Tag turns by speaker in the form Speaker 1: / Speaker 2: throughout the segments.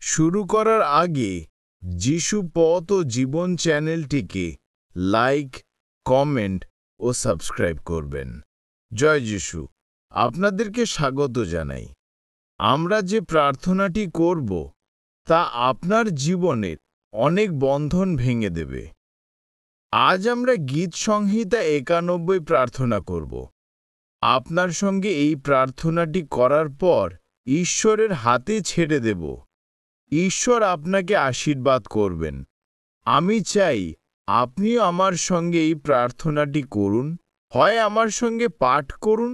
Speaker 1: শুরু করার আগে যিশু পথ ও জীবন চ্যানেলটিকে লাইক, কমেন্ট ও সাবস্ক্রাইব করবেন। জয় যিশু। আপনাদেরকে স্বাগত জানাই। আমরা যে প্রার্থনাটি করব তা আপনার জীবনের অনেক বন্ধন ভেঙে দেবে। আজ আমরা গীত সংহিতা 91 প্রার্থনা করব। আপনার সঙ্গে এই প্রার্থনাটি করার পর ঈশ্বরের হাতে ছেড়ে দেব। ঈশ্বর আপনাকে আশীর্বাদ করবেন। আমি চাই আপনিও আমার সঙ্গে এই প্রার্থনাটি করুন। হয় আমার সঙ্গে পাঠ করুন,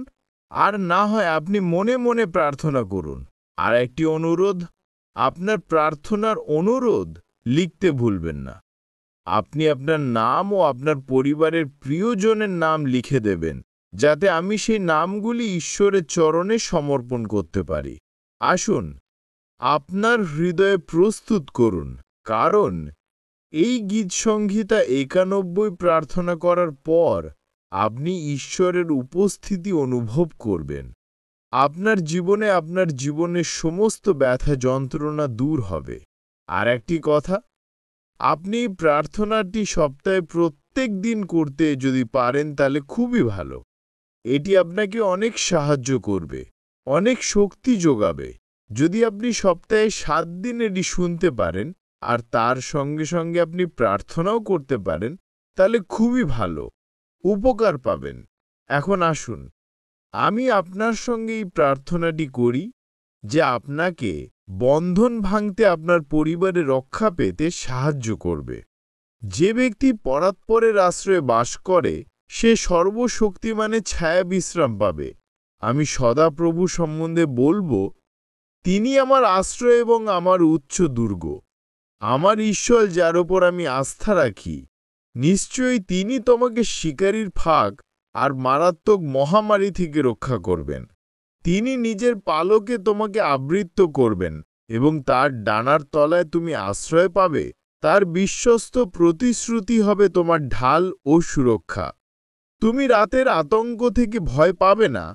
Speaker 1: আর না হয় আপনি মনে মনে প্রার্থনা করুন। আর একটি অনুরোধ, আপনার প্রার্থনার অনুরোধ লিখতে ভুলবেন না। আপনি আপনার নাম ও আপনার পরিবারের প্রিয়জনের নাম লিখে দেবেন, যাতে আমি সেই নামগুলি ঈশ্বরের চরণে সমর্পণ করতে পারি। আসুন, আপনার হৃদয়ে প্রস্তুত করুন, কারণ এই গীত সংহিতা 91 প্রার্থনা করার পর আপনি ঈশ্বরের উপস্থিতি অনুভব করবেন। আপনার জীবনের সমস্ত ব্যথা যন্ত্রণা দূর হবে। আর একটি কথা, আপনি প্রার্থনাটি সপ্তাহে প্রত্যেক দিন করতে যদি পারেন তাহলে খুবই ভালো। এটি আপনাকে অনেক সাহায্য করবে, অনেক শক্তি যোগাবে। যদি আপনি সপ্তাহে 7 দিন এটি শুনতে পারেন আর তার সঙ্গে সঙ্গে আপনি প্রার্থনাও করতে পারেন, তাহলে খুবই ভালো, উপকার পাবেন। এখন আসুন, আমি আপনার সঙ্গে এই প্রার্থনাটি করি, যে আপনাকে বন্ধন ভাঙতে আপনার পরিবারে রক্ষা পেতে সাহায্য করবে। যে ব্যক্তি পরাৎপরের আশ্রয়ে বাস করে সে সর্বশক্তিমানের ছায়া বিশ্রাম পাবে। আমি সদাপ্রভু সম্বন্ধে বলবো, তিনি আমার আশ্রয় এবং আমার উচ্চ দুর্গ, আমার ঈশ্বর যার ওপর আমি আস্থা রাখি। নিশ্চয়ই তিনি তোমাকে শিকারীর ফাঁক আর মারাত্মক মহামারী থেকে রক্ষা করবেন। তিনি নিজের পালকে তোমাকে আবৃত করবেন এবং তার ডানার তলায় তুমি আশ্রয় পাবে। তার বিশ্বস্ত প্রতিশ্রুতি হবে তোমার ঢাল ও সুরক্ষা। তুমি রাতের আতঙ্ক থেকে ভয় পাবে না,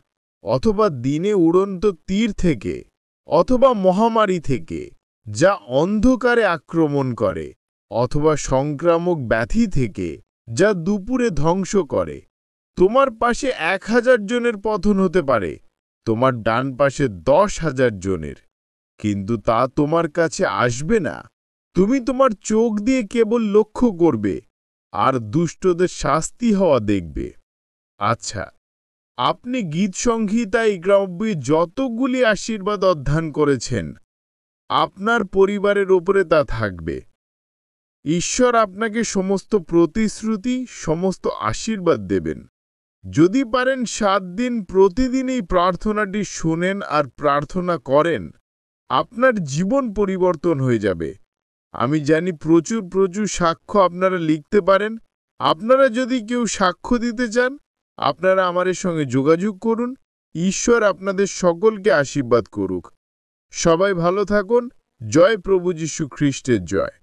Speaker 1: অথবা দিনে উড়ন্ত তীর থেকে, অথবা মহামারী থেকে যা অন্ধকারে আক্রমণ করে, অথবা সংক্রামক ব্যাধি থেকে যা দুপুরে ধ্বংস করে। তোমার পাশে 1000 জনের পতন হতে পারে, তোমার ডান পাশে 10,000 জনের, কিন্তু তা তোমার কাছে আসবে না। তুমি তোমার চোখ দিয়ে কেবল লক্ষ্য করবে আর দুষ্টদের শাস্তি হওয়া দেখবে। আচ্ছা, আপনি গীত সংহিতায় 91 যতগুলি আশীর্বাদ অধ্যয়ন করেছেন, আপনার পরিবারের ওপরে তা থাকবে। ঈশ্বর আপনাকে সমস্ত প্রতিশ্রুতি, সমস্ত আশীর্বাদ দেবেন। যদি পারেন 7 দিন প্রতিদিন এই প্রার্থনাটি শুনেন আর প্রার্থনা করেন, আপনার জীবন পরিবর্তন হয়ে যাবে। আমি জানি প্রচুর প্রচুর সাক্ষ্য আপনারা লিখতে পারেন। আপনারা যদি কেউ সাক্ষ্য দিতে চান, আপনারা আমাদের সঙ্গে যোগাযোগ করুন। ঈশ্বর আপনাদের সকলকে আশীর্বাদ করুক। সবাই ভালো থাকুন। জয় প্রভু যীশু খ্রিস্টের জয়।